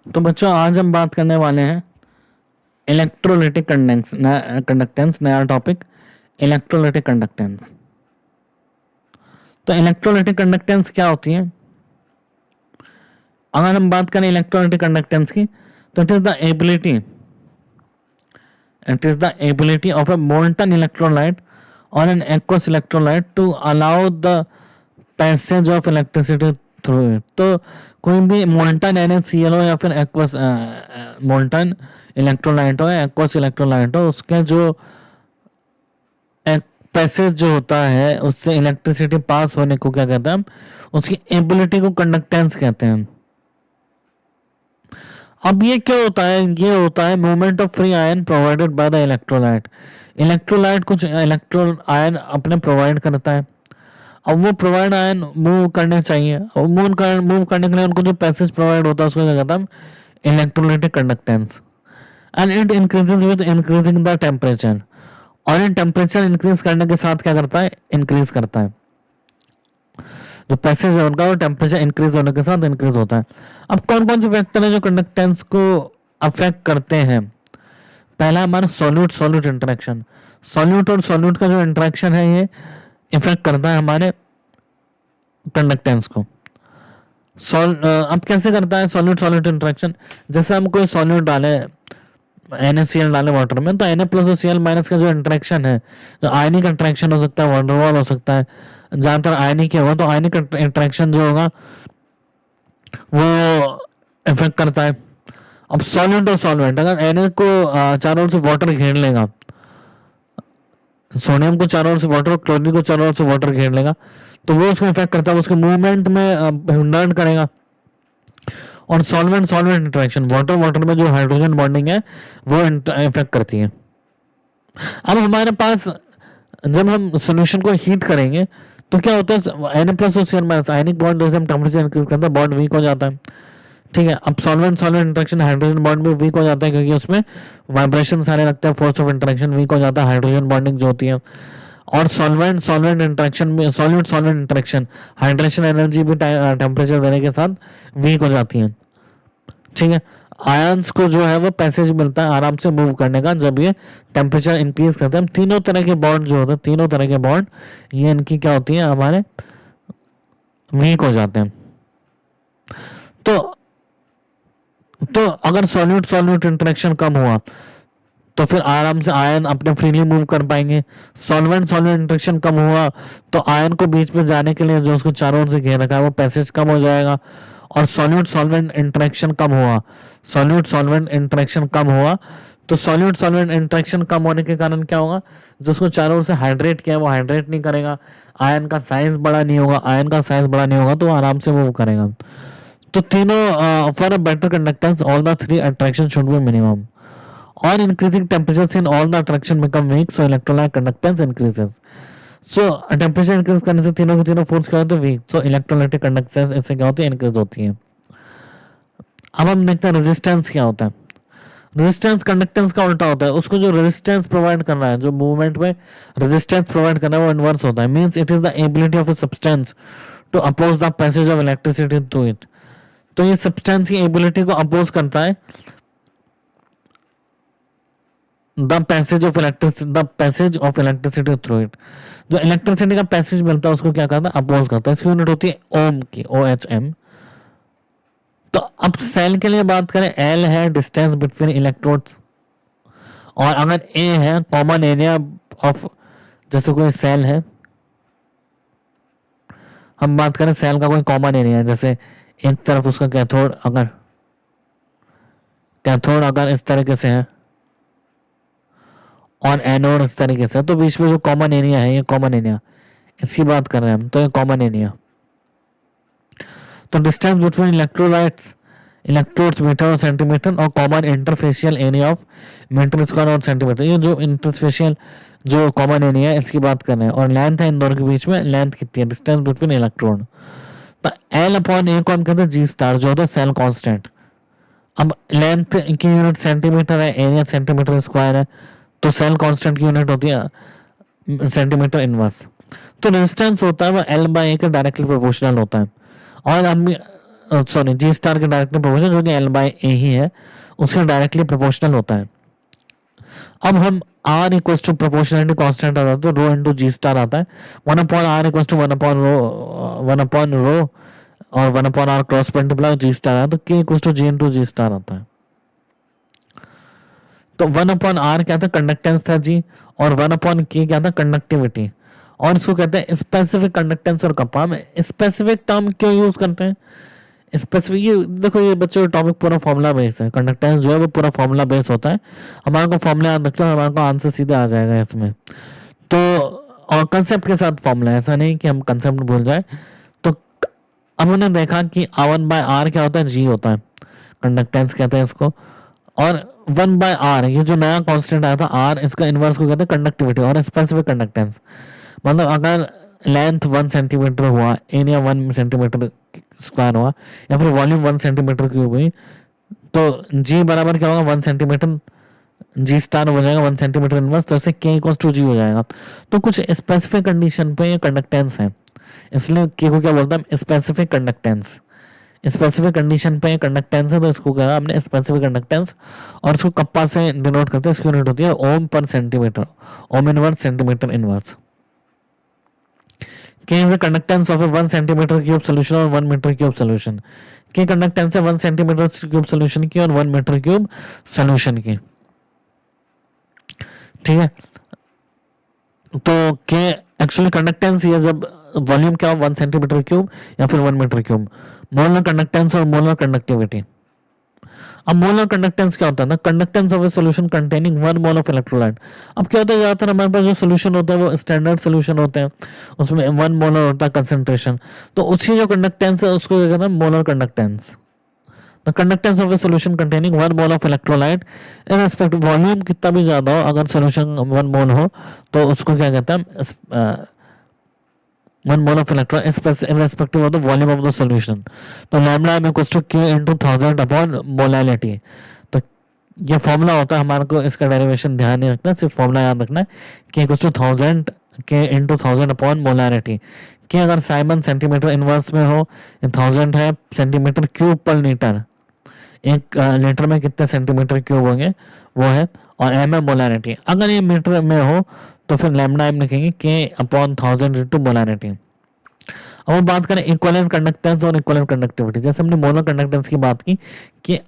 तो बच्चों आज हम बात करने वाले हैं इलेक्ट्रोलाइटिक कंडक्टेंस, नया टॉपिक इलेक्ट्रोलाइटिक कंडक्टेंस। तो इलेक्ट्रोलाइटिक कंडक्टेंस क्या होती है? अगर हम बात करें इलेक्ट्रोलाइटिक कंडक्टेंस की, तो it is the ability of a molten electrolyte और an aqueous electrolyte to allow the passage of electricity through it. तो कोई भी मोल्टन NaCl या फिर एक्वस मोल्टन इलेक्ट्रोलाइट हो, एक्वस इलेक्ट्रोलाइट हो, उसके जो एक पैसेज जो होता है उससे इलेक्ट्रिसिटी पास होने को क्या कहते हैं हम? उसकी एबिलिटी को कंडक्टेंस कहते हैं। अब ये क्या होता है? ये होता है movement of free ion provided by the electrolyte. Electrolyte कुछ इलेक्ट्रो आयन अपने प्रोवाइड करता है। अब वो प्रोवाइड आयन मूव करने चाहिए, और मूव करने के लिए उनको जो पैसेज प्रोवाइड होता है उसको क्या कहते हैं? Electrolytic conductance. And it increases with increasing the temperature. और इन टेम्परेचर इंक्रीज करने के साथ क्या करता है? इंक्रीज करता है। जो पैसेज है उनका वो टेम्परेचर इंक्रीज होने के साथ इंक्रीज होता है। अब कौन कौन से फैक्टर है जो कंडक्टेंस को अफेक्ट करते हैं? पहला हमारा सॉल्यूट सॉल्यूट इंटरेक्शन। सॉल्यूट और सॉल्यूट का जो इंटरेक्शन है ये इफेक्ट करता है हमारे कंडक्टेंस को। अब कैसे करता है सॉल्यूट सॉल्यूट इंटरेक्शन? जैसे हम कोई सॉल्यूट डाले, NaCl डाले वाटर में, तो Na प्लस और Cl माइनस का जो इंटरेक्शन है, जो आयनिक इंटरेक्शन हो सकता है, वंडरवॉल हो सकता है, ज्यादातर आयनिक होगा, तो आयनिक इंटरेक्शन जो होगा वो इफेक्ट करता है। अब सॉल्वेंट और सॉल्वेंट, अगर Na को चारों ओर से वाटर घेर लेगा, सोडियम को चारों ओर से वाटर, क्लोरीन को चारों ओर से वाटर घेर लेगा, तो वो उसको इफेक्ट करता है, उसके मूवमेंट में हिंडर करेगा। और solvent solvent interaction, water water में जो हाइड्रोजन बॉन्डिंग है वो इफेक्ट करती है। अब हमारे पास जब हम सोल्यूशन को हीट करेंगे तो क्या होता है? Na प्लस और Cl माइनस आयनिक बॉन्ड, जैसे हम टेम्परेचर इंक्रीज करते हैं बॉन्ड वीक हो जाता है। ठीक है, अब solvent solvent interaction, hydrogen bond भी वीक हो जाता है क्योंकि उसमें वाइब्रेशन सारे लगते हैं, फोर्स ऑफ इंटरेक्शन वीक हो जाता है, हाइड्रोजन बॉन्डिंग जो होती है। और सॉल्वेंट सॉल्वेंट इंटरेक्शन में solute solvent interaction, hydration energy भी टेम्परेचर देने के साथ वीक हो जाती है। ठीक है, आयंस को जो है वो पैसेज मिलता है आराम से मूव करने का जब ये टेम्परेचर इंक्रीज करते हैं। तीनों तरह के बॉन्ड जो होते हैं, तीनों तरह के बॉन्ड ये इनकी क्या होती है? हमारे वीक हो जाते हैं। तो अगर सॉल्यूट सॉल्यूट इंटरेक्शन कम हुआ तो फिर आराम से आयन अपने फ्रीली मूव कर पाएंगे। सॉल्वेंट सॉल्वेंट इंटरेक्शन कम हुआ तो आयन को बीच में जाने के लिए जो उसको चारों ओर से घेर रखा है वो पैसेज कम हो जाएगा। और सॉल्यूट सॉल्वेंट इंटरेक्शन कम हुआ, सॉल्यूट सॉल्वेंट इंटरेक्शन कम हुआ तो सॉल्यूट सॉल्वेंट इंटरेक्शन कम होने के कारण क्या होगा? जो उसको चारों ओर से हाइड्रेट किया वो हाइड्रेट नहीं करेगा, आयन का साइज बड़ा नहीं होगा, आयन का साइज बड़ा नहीं होगा तो आराम से मूव करेगा। तो तीनों for a better conductance all the three attraction should be minimum. On increasing temperatures in all the attraction become weak, so electrolyte conductance increases. So temperature increase करने से तीनों के तीनों फोर्स क्या होते हैं? वीक। so electrolytic conductance इससे क्या होती है? इंक्रीज होती है। अब हम देखते हैं रेजिस्टेंस क्या होता है। रेजिस्टेंस कंडक्टेंस का उल्टा होता है, उसको जो रेजिस्टेंस प्रोवाइड कर रहा है, जो मूवमेंट में रेजिस्टेंस प्रोवाइड कर रहा है वो इनवर्स होता है। Means it is the ability of a substance to oppose the passage of electricity to it. तो ये सब्सटेंस की एबिलिटी को अपोज करता है the passage of electricity through it. जो इलेक्ट्रिसिटी का पैसेज मिलता है उसको क्या करता है? अपोज करता है। इसकी यूनिट होती है ओम की, OHM। तो अब सेल के लिए बात करें, L है डिस्टेंस बिटवीन इलेक्ट्रोड्स, और अगर A है कॉमन एरिया ऑफ, जैसे कोई सेल है, हम बात करें सेल का कोई कॉमन एरिया है, जैसे एक तरफ उसका कैथोड अगर इस तरीके से है और एनोड इस तरीके से, तो बीच में जो कॉमन एरिया है, ये कॉमन एरिया इसकी बात कर रहे हैं हम, तो ये कॉमन एरिया। तो डिस्टेंस बिटवीन इलेक्ट्रोड्स मीटर और सेंटीमीटर, और common interfacial area of metre square और सेंटीमीटर, ये जो इंटरफेशियल जो कॉमन एरिया है इसकी बात कर रहे हैं। और लेंथ है इन दोनों के बीच में, लेंथ कितनी है? Distance between electrode. तो L अपॉन A को हम कहते हैं G∗, जो होता है सेल कांस्टेंट। अब लेंथ की यूनिट सेंटीमीटर है, एरिया सेंटीमीटर स्क्वायर है, तो सेल कांस्टेंट की यूनिट होती है सेंटीमीटर इनवर्स। तो रेजिस्टेंस होता है वो L/A के डायरेक्टली प्रोपोर्शनल होता है। और अब सॉरी जी स्टार के डायरेक्टली प्रोपोर्शनल, जो कि एल बाई ए ही है, उसके डायरेक्टली प्रोपोर्शनल होता है। अब हम R equal to proportionality constant आता है तो रो इंटू जी स्टार आता है, 1/r इक्वल टू 1/रो और 1/r क्रॉस मल्टीप्लाई जी स्टार है तो K equal to G into G star आता है। तो 1/r क्या था, कंडक्टेंस था जी, और 1/k क्या था, कंडक्टिविटी। और इसको कहते हैं स्पेसिफिक कंडक्टेंस और कपा। हम स्पेसिफिक टर्म क्यों यूज करते हैं, स्पेसिफिक, ये देखो ये बच्चों टॉपिक पूरा फॉर्मूला बेस है, कंडक्टेंस जो है वो पूरा फॉर्मूला बेस होता है। हमारे को फॉर्मूला याद रखना, हमारे को आंसर सीधे आ जाएगा इसमें। तो और कंसेप्ट के साथ फॉर्मूला, ऐसा नहीं कि हम कंसेप्ट भूल जाए। तो अब हमने देखा कि R/R क्या होता है, जी होता है, कंडक्टेंस कहते हैं इसको। और 1/R ये जो नया कांस्टेंट आया था R, इसका इनवर्स को कहते हैं कंडक्टिविटी और स्पेसिफिक कंडक्टेंस। मतलब अगर लेंथ 1 सेंटीमीटर हुआ, एरिया 1 सेंटीमीटर स्क्वायर हुआ, या फिर वॉल्यूम 1 सेंटीमीटर क्यूब हुई, तो जी बराबर क्या होगा, 1 सेंटीमीटर, जी स्टार हो जाएगा 1 सेंटीमीटर इनवर्स, तो ऐसे के इक्वल टू जी हो जाएगा। तो कुछ स्पेसिफिक कंडीशन पे ये कंडक्टेंस है, इसलिए के को क्या बोलता है, स्पेसिफिक कंडक्टेंस। स्पेसिफिक कंडीशन पे कंडक्टेंस है तो इसको क्या हमने स्पेसिफिक कंडक्टेंस, और इसको कप्पा से डिनोट करते हैं, इसकी यूनिट होती है ओम पर centimetre, ohm inverse centimetre inverse. K is the conductance of a 1 centimeter cube solution और 1 metre cube solution. K conductance है 1 सेंटीमीटर क्यूब सोल्यूशन की और 1 मीटर क्यूब सोल्यूशन की, ठीक है। तो K एक्चुअली कंडक्टेंस ये जब वॉल्यूम क्या हो 1 सेंटीमीटर क्यूब या फिर 1 मीटर क्यूब, मोलर कंडक्टेंस और मोलर कंडक्टिविटी। अब मोलर कंडक्टेंस क्या होता है ना, conductance of A solution containing 1 mole of electrolyte. अब क्या होता है, ज्यादातर हमारे पास जो सॉल्यूशन होता है वो स्टैंडर्ड सॉल्यूशन होते हैं, उसमें 1 मोलर होता है कंसेंट्रेशन, तो उसकी जो कंडक्टेंस है उसको क्या कहते हैं, molar conductance. The conductance of A solution containing 1 mole of electrolyte in respect volume कितना भी ज्यादा हो, अगर सॉल्यूशन 1 मोल हो तो उसको क्या कहते हैं, 1 mole of electron irrespective of the volume of the solution। तो lambda m equals to k into 1000 upon molality. तो ये फॉर्मूला होता है, हमारे को इसका डेरिवेशन ध्यान नहीं रखना, सिर्फ फॉर्मूला याद रखना है, k equals to 1000 k into 1000 upon molality. k अगर साइमन सेंटीमीटर इनवर्स में हो, 1000 है सेंटीमीटर क्यूब पर लीटर, एक लीटर में कितने सेंटीमीटर क्यूब होंगे वो है, और एम है मोलैरिटी। अगर ये मीटर में हो तो फिर लैम्डा एम लिखेंगे के अपॉन 1000 इंटू मोलैरिटी। अब हम बात करें इक्विवेलेंट कंडक्टेंस और इक्विवेलेंट कंडक्टिविटी। जैसे हमने मोलर कंडक्टेंस की बात की कि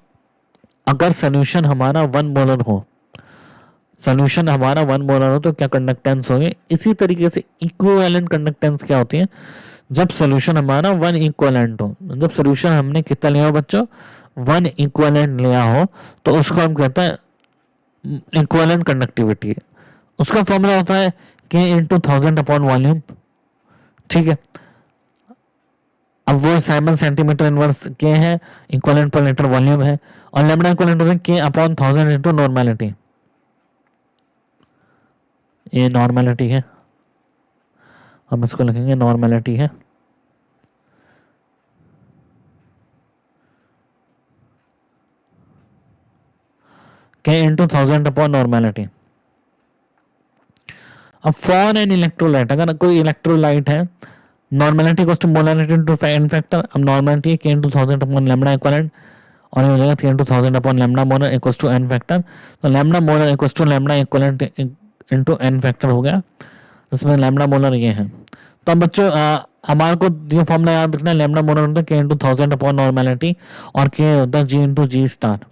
अगर सोल्यूशन हमारा 1 मोलर हो, सोल्यूशन हमारा 1 मोलर हो तो क्या कंडक्टेंस होगी। इसी तरीके से इक्विवेलेंट कंडक्टेंस क्या होती है, जब सोल्यूशन हमारा 1 इक्विवेलेंट हो। जब सोल्यूशन हमने कितना लिया हो बच्चों, 1 इक्विवेलेंट लिया हो, तो उसको हम कहते हैं इक्विवेलेंट कंडक्टिविटी। उसका फॉर्मूला होता है के इंटू 1000 अपॉन वॉल्यूम, ठीक है। अब वो साइमन सेंटीमीटर इनवर्स के है, इक्विवेलेंट पर लीटर वॉल्यूम है, और लैम्डा इक्विवेलेंट होता है के अपॉन 1000 इंटू नॉर्मेलिटी। ये नॉर्मेलिटी है, हम इसको लिखेंगे नॉर्मेलिटी है। K into 1000 upon normality. अब फॉर एन इलेक्ट्रोलाइट, अगर कोई इलेक्ट्रोलाइट है, normality equals to molarity into n factor. अब नॉर्मेलिटी है K into 1000 upon lambda equivalent, और ये हो जाएगा K into 1000 upon lambda molar equals to n factor. तो lambda molar equals to lambda equivalent into n factor हो गया, इसमें लैम्डा मोलर ये है। तो अब बच्चों हमारे को ये फॉर्मूला याद रखना है, लैम्डा मोलर होता है के इंटू 1000 अपॉन नॉर्मेलिटी, और के होता है जी इंटू जी स्टार।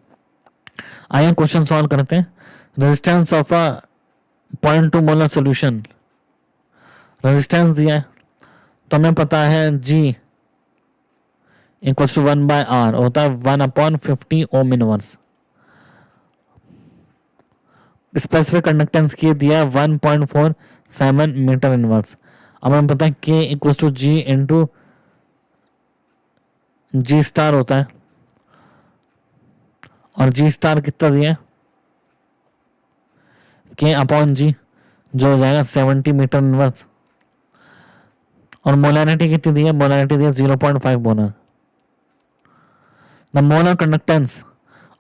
आइए क्वेश्चन सॉल्व करते हैं। Resistance of a 0.2 molar solution, resistance दिया है तो हमें पता है जी इक्वल्स टू 1/r होता है 1/50 ओम इनवर्स। स्पेसिफिक कंडक्टेंस की दिया है 1.47 मीटर इनवर्स। अब हमें पता है K equals to G into G star होता है, और जी स्टार कितना दिया है, के अपॉन जी, जो हो जाएगा 70 मीटर इनवर्स। और मोलैरिटी कितनी दी है, मोलैरिटी दी है 0.5 मोलर। द मोलर कंडक्टेंस,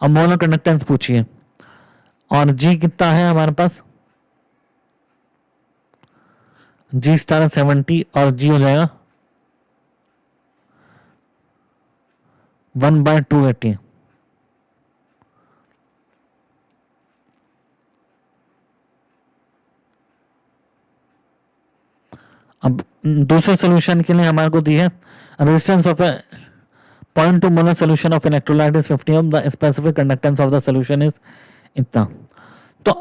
अब मोलर कंडक्टेंस पूछिए, और जी कितना है हमारे पास, जी स्टार 70 और जी हो जाएगा 1/280। अब दूसरे सोल्यूशन के लिए हमारे को दी है resistance of a 0.2 molar solution of electrolyte is 50 ohm, the specific conductance of the solution is इतना। तो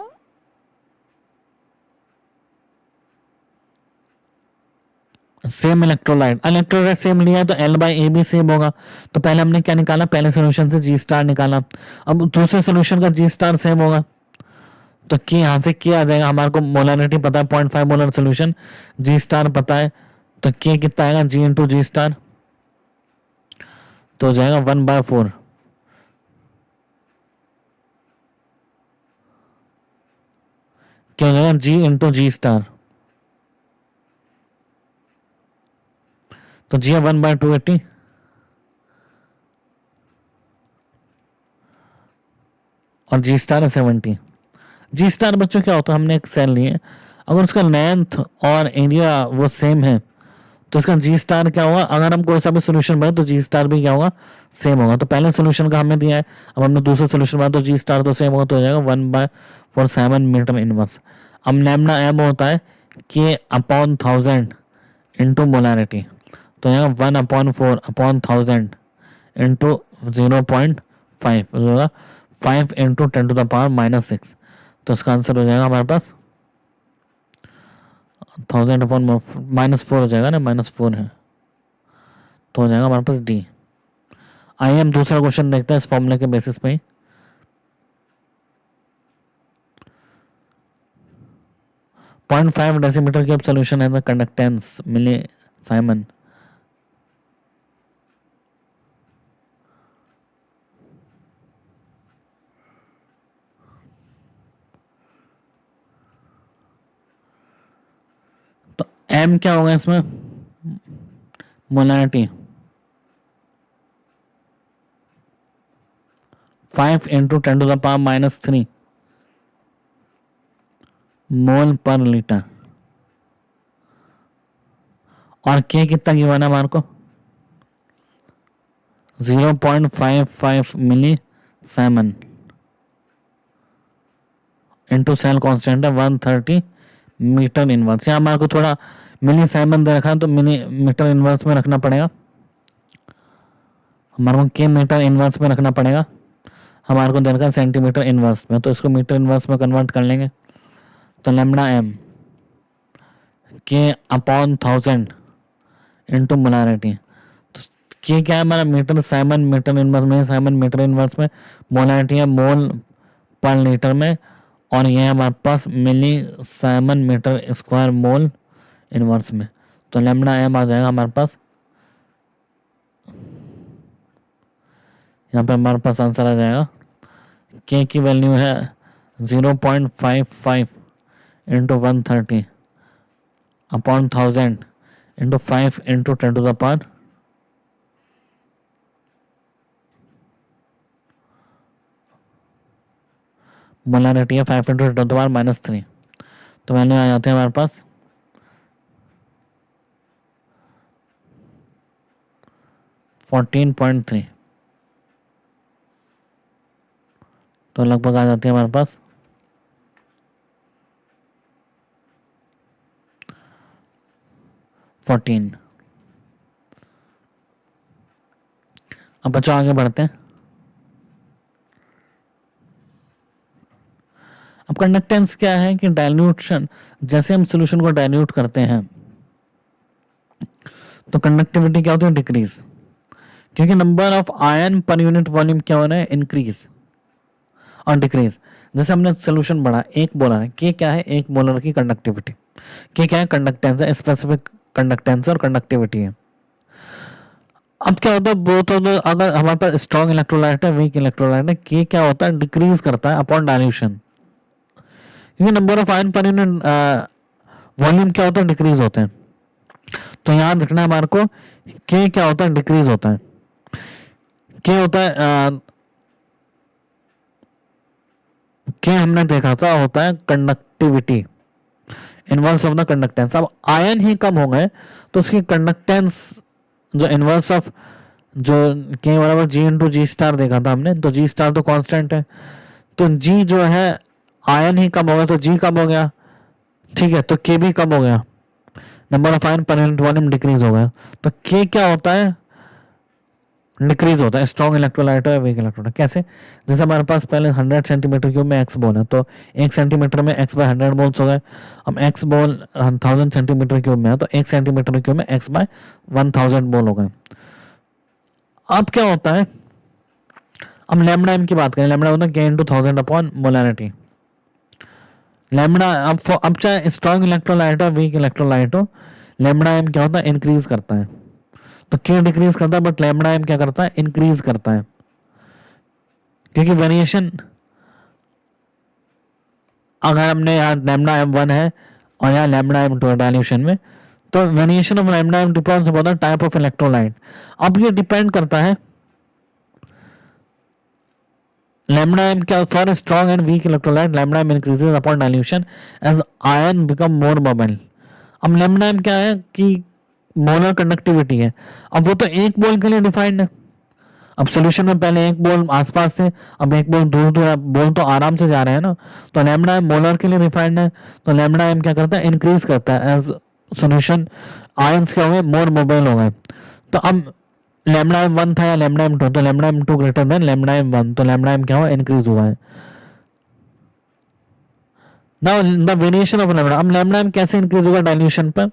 सेम इलेक्ट्रोलाइट सेम लिया है तो L बाई ए भी सेम होगा। तो पहले हमने क्या निकाला, पहले सोल्यूशन से G स्टार निकाला। अब दूसरे सोल्यूशन का G स्टार सेम होगा तो कि यहाँ से क्या आ जाएगा, हमारे को मोलरिटी पता है 0.5 मोलर सोल्यूशन, G स्टार पता है तो के कितना आएगा G इंटू G स्टार, तो हो जाएगा 1/4। क्या हो जाएगा G इंटू G स्टार, तो G है 1/280 और G स्टार है 70। G स्टार बच्चों क्या होता है, हमने एक सेल लिए, अगर उसका लेंथ और एरिया वो सेम है तो इसका G स्टार क्या होगा, अगर हम कोई सा भी सोल्यूशन बनाए तो G स्टार भी क्या होगा, सेम होगा। तो पहले सोल्यूशन का हमें दिया है, अब हमने दूसरे सोल्यूशन बनाया तो G स्टार तो सेम होगा, तो हो जाएगा 1/47 मीटर इनवर्स। अब लैम्डा एम होता है K अपॉन 1000 इंटू मोलरिटी, तो यहाँ 1/4/1000 इंटू 0.5 होगा 5 इंटू 10⁻⁻6। तो इसका आंसर हो जाएगा हमारे पास 1000/-4 हो जाएगा ना, -4 है तो हो जाएगा हमारे पास D। आइए हम दूसरा क्वेश्चन देखते हैं इस फॉर्मूले के बेसिस पे ही। 0.5 डेसीमीटर क्यूब सोल्यूशन है द कंडक्टेंस मिली साइमन। तो M क्या होगा इसमें, मोलरिटी 5 इंटू 10⁻³ मोल पर लीटर, और K कितना गिवन है हमारे को 0.55 मिली साइमन इंटू सेल कांस्टेंट है 130 मीटर इनवर्स। यहाँ हमारे को थोड़ा मिली साइमन दे रखा है तो मिली मीटर इनवर्स में रखना पड़ेगा, हमारे को के मीटर इनवर्स में रखना पड़ेगा, हमारे को दे रखा है सेंटीमीटर इनवर्स में, तो इसको मीटर इनवर्स में कन्वर्ट कर लेंगे। तो lambda M K upon 1000 into molarity, तो के क्या है हमारा मीटर साइमन मीटर इनवर्स में, साइमन मीटर इनवर्स में, मोलरिटी है मोल पर लीटर में, और ये हमारे पास milli siemens metre square mole inverse में। तो लैम्डा एम आ जाएगा हमारे पास, यहाँ पे हमारे पास आंसर आ जाएगा के की वैल्यू है 0.55 into 130 upon 1000 into 5 into 10⁻, molarity है 5 इंटू 10⁻³ तो वैल्यू आ जाते हैं हमारे पास 14.3, तो लगभग आ जाती है हमारे पास 14। अब बच्चों आगे बढ़ते हैं। अब कंडक्टेंस क्या है कि डाइल्यूशन, जैसे हम सोल्यूशन को डाइल्यूट करते हैं तो कंडक्टिविटी क्या होती है, डिक्रीज, क्योंकि number of ion per unit volume क्या हो रहा है, इंक्रीज और डिक्रीज। जैसे हमने सोल्यूशन बढ़ा, एक मोलर है, के क्या है, एक मोलर की कंडक्टिविटी, के क्या है, कंडक्टेंस है, स्पेसिफिक कंडक्टेंस और कंडक्टिविटी है। अब क्या होता है, बोथ ऑफ द, अगर हमारे पास स्ट्रॉन्ग इलेक्ट्रोलाइट है वीक इलेक्ट्रोलाइट है, के क्या होता है, डिक्रीज करता है अपॉन डाइल्यूशन, क्योंकि number of ion per unit volume क्या होता है, डिक्रीज होते हैं। तो याद रखना है हमारे को के क्या होता है, डिक्रीज होता है। के होता है के हमने देखा था होता है conductivity, inverse of the conductance. अब आयन ही कम हो गए तो उसकी कंडक्टेंस जो इनवर्स ऑफ जो के बराबर जी इंटू जी स्टार देखा था हमने, तो जी स्टार तो कांस्टेंट है, तो जी जो है आयन ही कम हो गया तो जी कम हो गया, ठीक है, तो के भी कम हो गया, number of ion per unit volume decrease हो गया। तो के क्या होता है, डिक्रीज होता है, स्ट्रॉन्ग इलेक्ट्रोलाइट है वीक इलेक्ट्रोलाइट। कैसे, जैसे हमारे पास पहले 100 सेंटीमीटर क्यूब में एक्स बोल है, तो 1 सेंटीमीटर में एक्स बाय 100 मोल्स हो गए। अब एक्स बोल 1000 सेंटीमीटर क्यूब में है, तो 1 सेंटीमीटर क्यूब में एक्स बाय 1000 मोल हो गए। अब क्या होता है, अब लैम्डा एम की बात करें, लैम्डा होता है K into 1000 upon molarity. Lambda अब चाहे स्ट्रॉन्ग इलेक्ट्रोलाइट हो वीक इलेक्ट्रोलाइट हो, लैम्डा एम क्या होता है, इंक्रीज करता है। तो के डिक्रीज करता है, बट लैम्डा एम क्या करता है, इंक्रीज करता है, क्योंकि वेरिएशन, अगर हमने यहाँ लैम्डा एम 1 है और यहाँ लैम्डा एम 2 है डाइल्यूशन में, तो variation of lambda M depends upon the type of electrolyte. अब ये डिपेंड करता है lambda m क्या, for a strong and weak electrolyte lambda m increases upon dilution as ion become more mobile। अब lambda m क्या है कि molar conductivity है, अब वो तो एक मोल के लिए डिफाइंड है। अब सोल्यूशन में पहले एक मोल आसपास थे, अब एक मोल दूर दूर, मोल तो आराम से जा रहे हैं ना, तो लैम्डा एम मोलर के लिए डिफाइंड है, तो लैम्डा एम क्या करता है, इंक्रीज करता है एज सोल्यूशन आयंस क्या हो गए, मोर मोबाइल हो गए। तो अब लैम्डा एम 1 था या लैम्डा एम 2, तो lambda M 2 greater than lambda M 1, तो लैम्डा एम क्या हुआ, इंक्रीज हुआ है। Now the variation of lambda, अब लैम्डा एम कैसे इंक्रीज होगा डाइल्यूशन पर,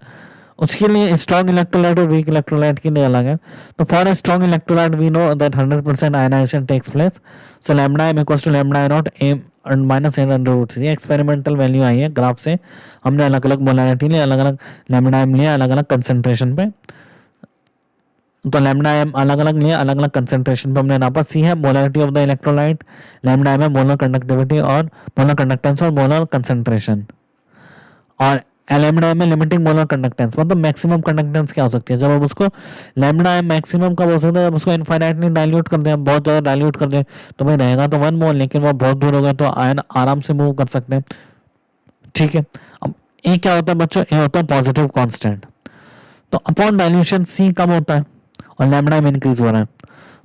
उसके लिए स्ट्रॉन्ग इलेक्ट्रोलाइट और वीक इलेक्ट्रोलाइट के लिए अलग है। तो for a strong electrolyte we know that 100% ionization takes place, so lambda M equals to lambda I naught M minus N under root C. Experimental value आई है ग्राफ से, हमने अलग अलग मोलैरिटी लिए, अलग अलग लैम्डा एम लिया, अलग अलग कंसेंट्रेशन पे, तो लैम्डा एम अलग अलग लिया, अलग अलग कंसेंट्रेशन पे हमने नापा। सी है molarity of the electrolyte, lambda M है मोलर कंडक्टिविटी और मोलर कंडक्टेंस और मोलर कंसेंट्रेशन, और लैम्डा में लिमिटिंग मोलर कंडक्टेंस, मतलब मैक्सिमम कंडक्टेंस क्या हो सकती है जब हम उसको, लैम्डा एम मैक्सिमम कब हो सकता है, जब उसको इनफाइनाइटली डाइल्यूट कर दें, बहुत ज़्यादा डाइल्यूट कर दें, तो भाई रहेगा तो 1 मोल, लेकिन वो बहुत दूर हो गया तो आयन आराम से मूव कर सकते हैं, ठीक है। अब ए क्या होता है बच्चों, ए होता है पॉजिटिव कांस्टेंट, तो अपॉन डाइल्यूशन सी कम होता है और लैम्डा एम इंक्रीज हो रहा है,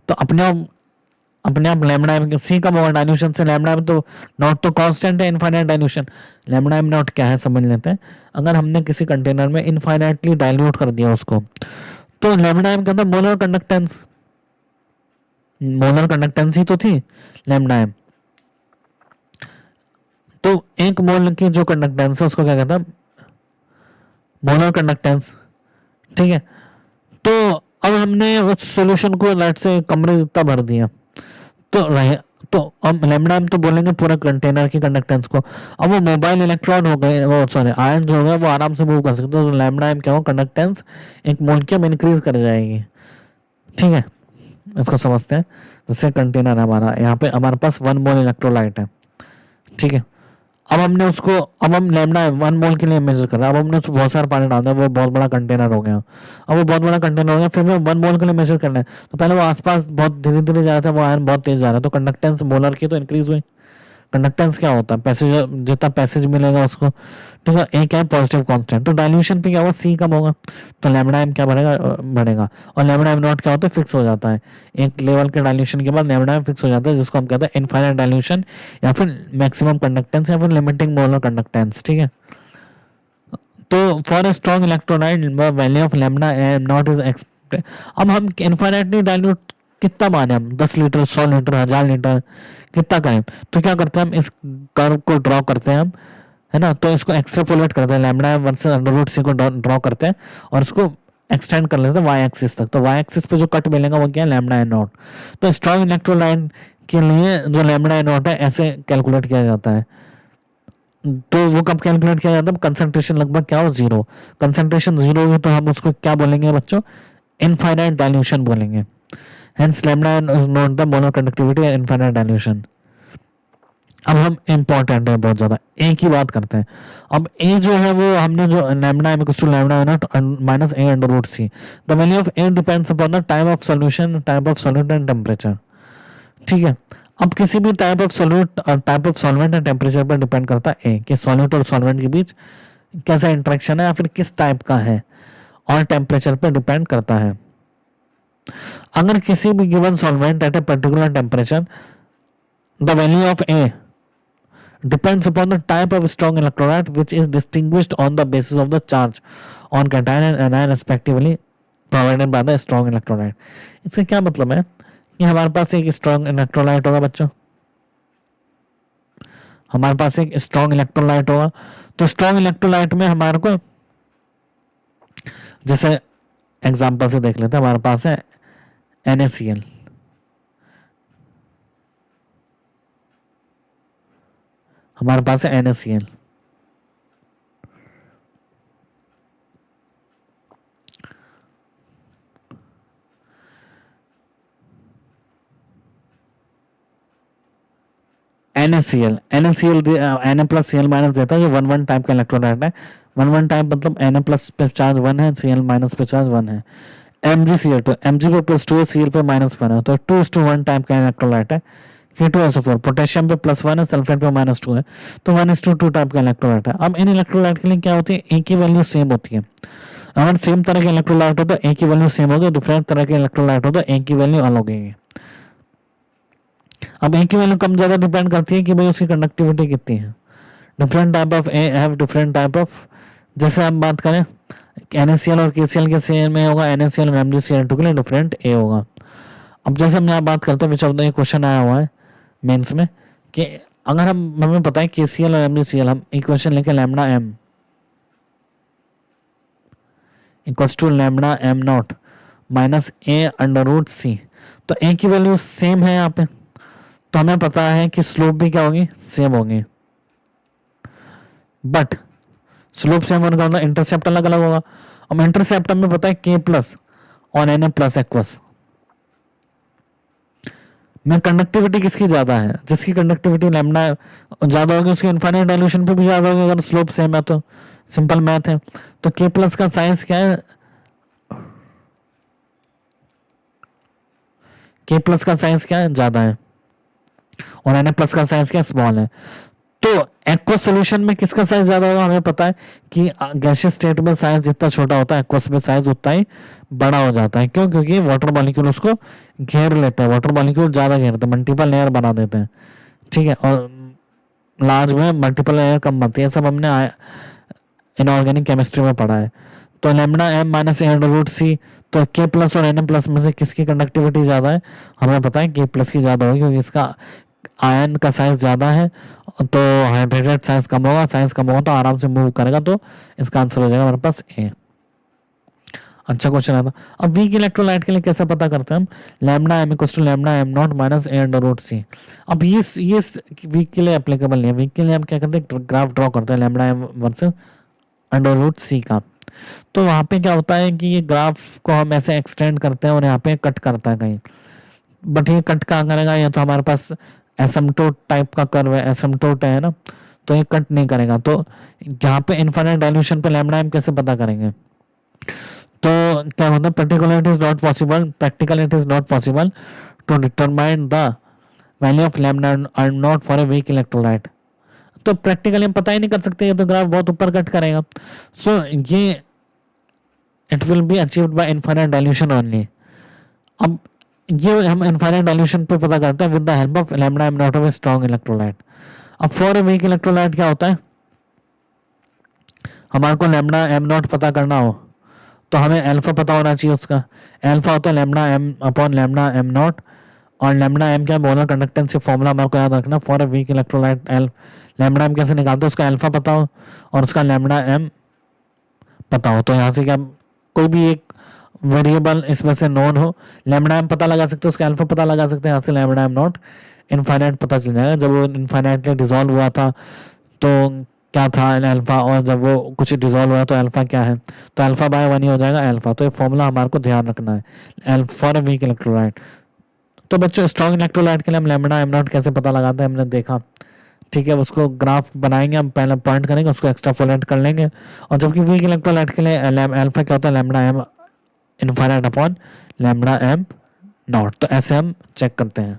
तो अपने आप लैम्डा एम सी कम होगा डाइल्यूशन से, लैम्डा एम तो नॉट तो कांस्टेंट है, infinite dilution, lambda am not क्या है समझ लेते हैं। अगर हमने किसी कंटेनर में इनफाइनाइटली डाइल्यूट कर दिया उसको, तो लैम्डा एम के अंदर मोलर कंडक्टेंस, मोलर कंडक्टेंस ही तो थी लैम्डा एम, तो एक मोल की जो कंडक्टेंस है उसको क्या कहता है, मोलर कंडक्टेंस, ठीक है। तो अब हमने उस सॉल्यूशन को लाइट से कमरे जितना भर दिया, तो रहे, तो हम लैम्डा एम तो बोलेंगे पूरा कंटेनर की कंडक्टेंस को। अब वो मोबाइल इलेक्ट्रॉन हो गए, वो सॉरी आयन जो हो गए वो आराम से मूव कर सकते हैं, तो लैम्डा एम क्या हो, कंडक्टेंस एक मोल की हम इंक्रीज कर जाएगी, ठीक है। इसको समझते हैं, जैसे कंटेनर है हमारा, यहाँ पे हमारे पास 1 मोल इलेक्ट्रोलाइट है, ठीक है। अब हमने उसको, अब हम लैम्डा 1 मोल के लिए मेजर कर रहे हैं, अब हमने उसको बहुत सारा पानी डाल दिया, वो बहुत बड़ा कंटेनर हो गया, अब वो बहुत बड़ा कंटेनर हो गया, फिर हमें 1 मोल के लिए मेजर करना है, तो पहले वो आसपास बहुत धीरे धीरे जा रहा था, वो आयन बहुत तेज जा रहा है, तो कंडक्टेंस मोलर की तो इंक्रीज हुई। कंडक्टेंस क्या होता है, पैसेज, जितना पैसेज मिलेगा उसको, ठीक है। एक है पॉजिटिव कांस्टेंट, तो डाइल्यूशन पे क्या होगा, सी कम होगा, तो लैम्डा एम क्या बढ़ेगा, बढ़ेगा, और लैम्डा एम नॉट क्या होता है, फिक्स हो जाता है, एक लेवल के डाइल्यूशन के बाद लैम्डा एम फिक्स हो जाता है, जिसको हम कहते हैं इनफाइनाइट डाइल्यूशन या फिर मैक्सिमम कंडक्टेंस या फिर लिमिटिंग मोलर कंडक्टेंस, ठीक है। तो for a strong electrolyte value of lambda am not is expected. अब हम इनफाइनाइटली डाइल्यूट कितना माने, हम 10 लीटर 100 लीटर 1000 लीटर कितना करें, तो क्या करते हैं हम इस कर्व को ड्रॉ करते हैं हम, है ना, तो इसको एक्सट्रापोलेट करते हैं, lambda M versus under root C को ड्रॉ करते हैं और इसको एक्सटेंड कर लेते हैं वाई एक्सिस तक, तो वाई एक्सिस पे जो कट मिलेगा वो क्या है, लैम्डा एन नॉट। तो स्ट्रॉन्ग इलेक्ट्रोलाइट के लिए जो लैम्डा एन नॉट है ऐसे कैलकुलेट किया जाता है, तो वो कब कैलकुलेट किया जाता है, कंसंट्रेशन लगभग क्या हो, 0, कंसंट्रेशन 0 होगी तो हम उसको क्या बोलेंगे बच्चों, इनफाइनाइट डाइल्यूशन बोलेंगे, hence lambda is not the molar conductivity infinite dilution. अब हम इंपॉर्टेंट है बहुत ज्यादा, ए की बात करते हैं। अब ए जो है वो हमने जो lambda M equals to lambda naught minus A under root C, the value of A depends upon the type of solution, type of solute and temperature, ठीक है। अब किसी भी type of solute, type of solvent and temperature पर depend करता है ए, कि solute और सॉल्वेंट के बीच कैसा इंटरेक्शन है या फिर किस टाइप का है, और टेम्परेचर पर डिपेंड करता है। अगर किसी भी given solvent eight a particular temperature the value of A depends upon the type of strong electrolyte which is distinguished on the basis of the charge on cation and anion respectively provided by the strong electrolyte. इसका क्या मतलब है कि हमारे पास एक strong electrolyte होगा बच्चों, हमारे पास एक strong electrolyte होगा, तो strong electrolyte में हमारे को जैसे एग्जांपल से देख लेते हैं, हमारे पास है NaCl, हमारे पास है NaCl, NaCl Na plus Cl minus देता है, ये 1 टाइप का इलेक्ट्रोलाइट है। 1 टाइप मतलब Na प्लस पे चार्ज 1 है, Cl माइनस पे चार्ज 1 है। MgCl2 Mg पे प्लस 2 है, Cl पे माइनस 1 है, तो 2:1 टाइप का इलेक्ट्रोलाइट है। K2SO4 पोटेशियम पे प्लस 1 है, सल्फेट पे माइनस 2 है, तो 1:2 टाइप का इलेक्ट्रोलाइट है। अब इन इलेक्ट्रोलाइट के लिए क्या होती है, ए की वैल्यू सेम होती है। अगर सेम तरह के इलेक्ट्रोलाइट हो तो ए की वैल्यू सेम होगी, डिफरेंट तरह के इलेक्ट्रोलाइट हो तो ए की वैल्यू अलग होगी। अब ए की वैल्यू कम ज्यादा डिपेंड करती है कि भाई उसकी कंडक्टिविटी कितनी है। Different type of A have different type of, जैसे हम बात करें NaCl और KCl के सेम में होगा, NaCl और MgCl2 के लिए डिफरेंट ए होगा। अब जैसे हम यहाँ बात करते हैं, विच ऑफ द क्वेश्चन आया हुआ है मेंस में कि अगर हमें पता है KCl और MgCl, हम इक्वेशन लेके lambda m equals to lambda m not minus a under root c, तो a की वैल्यू सेम है यहाँ पे, तो हमें पता है कि स्लोप भी क्या होगी, सेम होगी। बट स्लोप सेम होने का मतलब इंटरसेप्ट अलग अलग होगा। अब इंटरसेप्ट हमें पता है k प्लस और Na प्लस एक्वस में कंडक्टिविटी किसकी ज्यादा है, जिसकी कंडक्टिविटी लैम्डा ज्यादा होगी उसकी इनफाइनाइट डाइल्यूशन पे भी ज्यादा होगी, अगर स्लोप सेम है तो सिंपल मैथ है। तो k प्लस का साइज क्या है, k प्लस का साइज क्या है, ज्यादा है, और Na प्लस का साइज क्या स्मॉल है। तो एक्वस सॉल्यूशन में किसका साइज ज्यादा होगा, हमें पता है कि गैसियस स्टेट में साइज जितना छोटा होता है एक्वस में साइज उतना ही बड़ा हो जाता है। क्यों, क्योंकि वाटर मॉलिक्यूल उसको घेर लेते हैं, वाटर मॉलिक्यूल ज्यादा घेरते हैं, मल्टीपल लेयर बना देते हैं, ठीक है, और लार्ज में मल्टीपल लेयर कम बनती है। सब हमने इनऑर्गेनिक केमिस्ट्री में पढ़ा है। तो lambda m minus A under root सी, तो k प्लस और Na प्लस में से किसकी कंडक्टिविटी ज्यादा है, हमें पता है k प्लस की ज्यादा होगी, क्योंकि इसका आयन का साइज ज्यादा है, तो हाइड्रेटेड साइज कम होगा, साइज कम होगा तो आराम से मूव करेगा, तो इसका आंसर हो जाएगा हमारे पास ए। अच्छा क्वेश्चन आता। अब वीक इलेक्ट्रोलाइट के लिए कैसे पता करते हैं हम, lambda m equals to lambda m not minus a under root C. अब ये वीक के लिए एप्लीकेबल नहीं है, वीक के लिए हम क्या करते हैं, ग्राफ ड्रॉ करते हैं lambda m versus under root C का। तो वहां पे क्या होता है कि ये ग्राफ को हम ऐसे एक्सटेंड करते हैं और यहाँ पे कट करता है कहीं, बट ये कट कहाँ करेगा, या तो हमारे पास एसिम्पटोट टाइप का कर्व है, एसिम्पटोट है ना, तो ये कट नहीं करेगा। तो जहाँ पे इनफाइनाइट डाइल्यूशन पे लैम्डा m कैसे पता करेंगे, तो क्या होता है, practically it is not possible to determine the value of lambda naught for a weak electrolyte. तो प्रैक्टिकली हम पता ही नहीं कर सकते, ये तो ग्राफ बहुत ऊपर कट करेगा। सो ये it will be achieved by infinite dilution only. अब ये हम इनफाइनाइट डाइल्यूशन पे पता करते हैं with the help of lambda m not of A strong electrolyte. अब फॉर ए वीक इलेक्ट्रोलाइट क्या होता है, हमारे को लैम्डा m नॉट पता करना हो तो हमें अल्फा पता होना चाहिए, उसका अल्फा होता है lambda m upon lambda m not, और लैम्डा m क्या मोलर कंडक्टेंस फॉर्मूला हमारे को याद रखना for a weak electrolyte. Lambda m कैसे निकालते हैं, उसका अल्फा पता हो और उसका लैम्डा m पता हो, तो यहाँ से क्या कोई भी एक वेरिएबल इसमें से नोन हो, लैम्डा m पता लगा सकते हैं, उसका अल्फा पता लगा सकते हैं, यहाँ से लैम्डा m नॉट इनफाइनाइट पता चल जाएगा। जब वो इनफाइनाइटली डिसॉल्व हुआ था तो क्या था अल्फा, और जब वो कुछ डिसॉल्व हुआ तो अल्फा क्या है, तो अल्फा बाय 1 ही हो जाएगा अल्फा। तो ये फॉर्मूला हमारे को ध्यान रखना है फॉर ए वीक इलेक्ट्रोलाइट। तो बच्चों स्ट्रॉन्ग इलेक्ट्रोलाइट के लिए हम लैम्डा m नॉट कैसे पता लगाते हैं, हमने देखा, ठीक है, उसको ग्राफ बनाएंगे, हम पहले पॉइंट करेंगे, उसको एक्स्ट्रापोलेट कर लेंगे। और जबकि वीक इलेक्ट्रोलाइट के लिए अल्फा क्या होता है, lambda m infinite upon lambda m not. तो ऐसे हम चेक करते हैं।